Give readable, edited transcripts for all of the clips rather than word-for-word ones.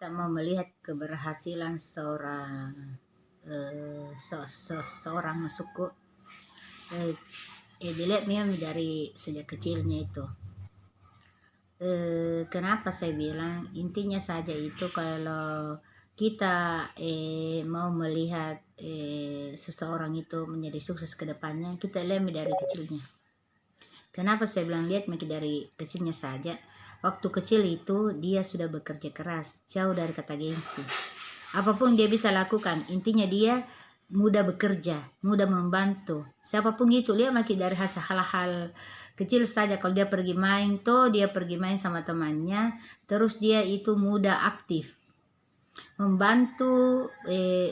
kita mau melihat keberhasilan seorang suku, dilihat memang dari sejak kecilnya itu. Kenapa saya bilang intinya saja itu kalau kita mau melihat seseorang itu menjadi sukses ke depannya, kita lihat dari kecilnya. Kenapa saya bilang lihat dari kecilnya saja? Waktu kecil itu dia sudah bekerja keras, jauh dari kata gengsi. Apapun dia bisa lakukan, intinya dia mudah bekerja, mudah membantu. Siapapun itu, lihat dari hal-hal kecil saja. Kalau dia pergi main, dia pergi main sama temannya, terus dia itu mudah aktif, membantu,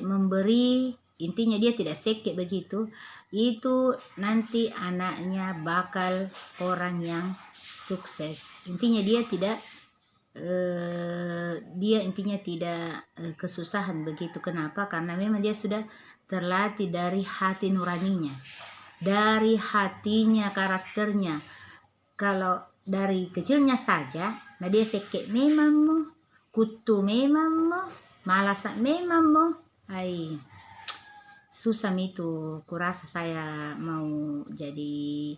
memberi. Intinya dia tidak sekek begitu. Itu nanti anaknya bakal orang yang sukses. Intinya dia tidak intinya tidak kesusahan begitu. Kenapa? Karena memang dia sudah terlatih dari hati nuraninya, dari hatinya, karakternya. Kalau dari kecilnya saja, nah dia sekek memang mo, kutu memang mo, malas memang mo, susah itu. Kurasa saya mau jadi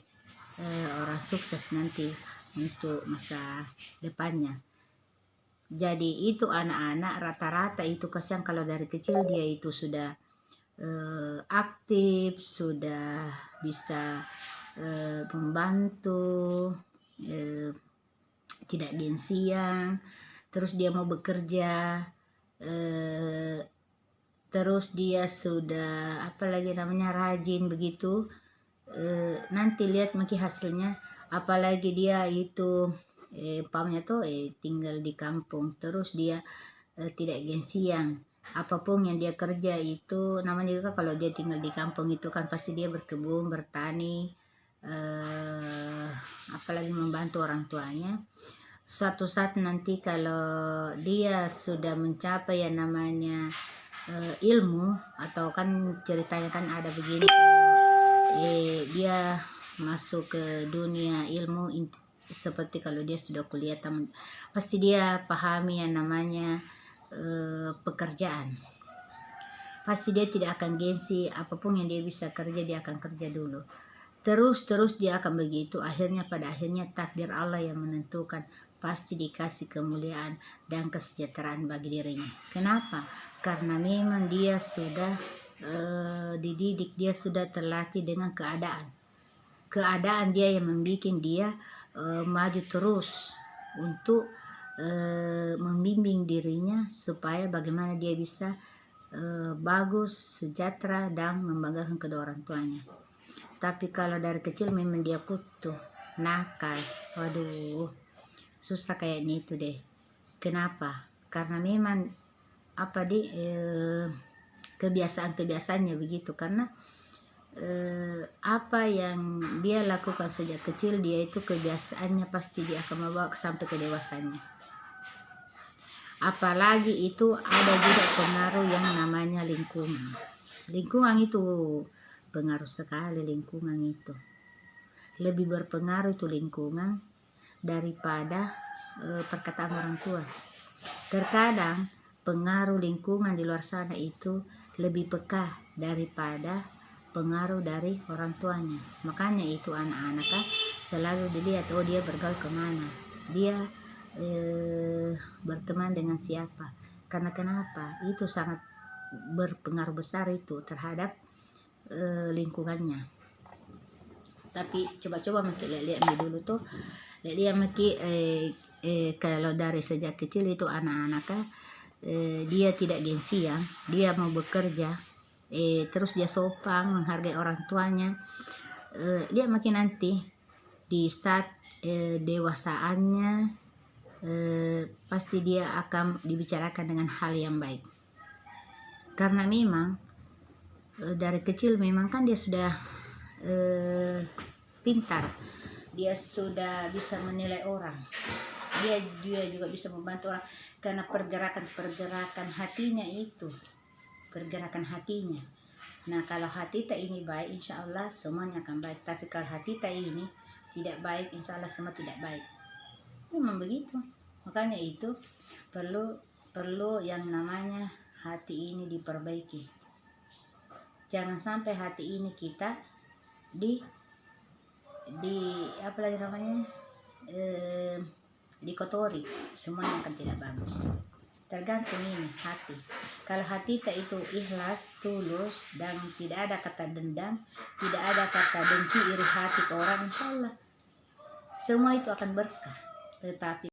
orang sukses nanti untuk masa depannya. Jadi itu anak-anak rata-rata itu kasihan kalau dari kecil dia itu sudah aktif, sudah bisa membantu, tidak gengsian, terus dia mau bekerja, terus dia sudah apalagi namanya rajin begitu. Nanti lihat mungkin hasilnya, apalagi dia itu umpamanya tinggal di kampung, terus dia tidak gengsian. Apapun yang dia kerja itu namanya juga kalau dia tinggal di kampung itu kan pasti dia berkebun, bertani, apalagi membantu orang tuanya. Suatu saat nanti kalau dia sudah mencapai yang namanya ilmu, atau kan ceritanya kan ada begini, dia masuk ke dunia ilmu, seperti kalau dia sudah kuliah pasti dia pahami yang namanya pekerjaan. Pasti dia tidak akan gengsi, apapun yang dia bisa kerja dia akan kerja dulu. Terus dia akan begitu. Pada akhirnya takdir Allah yang menentukan, pasti dikasih kemuliaan dan kesejahteraan bagi dirinya. Kenapa? Karena memang dia sudah dididik, dia sudah terlatih dengan keadaan dia yang membuat dia maju terus untuk membimbing dirinya supaya bagaimana dia bisa bagus, sejahtera, dan membanggakan kedua orang tuanya. Tapi kalau dari kecil memang dia kutu, nakal, waduh, susah kayaknya itu deh. Kenapa? Karena memang kebiasaan-kebiasaannya begitu. Karena apa yang dia lakukan sejak kecil, dia itu kebiasaannya pasti dia akan membawa sampai ke dewasanya. Apalagi itu ada juga pengaruh yang namanya lingkungan. Lingkungan itu pengaruh sekali. Lingkungan itu lebih berpengaruh, itu lingkungan daripada perkataan orang tua. Terkadang pengaruh lingkungan di luar sana itu lebih peka daripada pengaruh dari orang tuanya. Makanya itu anak-anak selalu dilihat, dia bergaul kemana, dia berteman dengan siapa. Karena kenapa? Itu sangat berpengaruh besar itu terhadap lingkungannya. Tapi coba-coba lihat dulu lihat kalau dari sejak kecil itu anak-anak dia tidak gengsi ya, dia mau bekerja, terus dia sopan, menghargai orang tuanya. Lihat nanti di saat dewasaannya pasti dia akan dibicarakan dengan hal yang baik. Karena memang dari kecil memang kan dia sudah pintar, dia sudah bisa menilai orang, dia juga bisa membantu orang. Karena pergerakan hatinya itu, pergerakan hatinya. Nah kalau hati tak ini baik, insya Allah semuanya akan baik. Tapi kalau hati tak ini tidak baik, insya Allah semua tidak baik. Memang begitu. Makanya itu perlu perlu yang namanya hati ini diperbaiki. Jangan sampai hati ini kita apa lagi namanya, dikotori, semuanya akan tidak bagus. Tergantung ini hati. Kalau hati kita itu ikhlas, tulus, dan tidak ada kata dendam, tidak ada kata dengki, iri hati ke orang, insya Allah semua itu akan berkah. Tetapi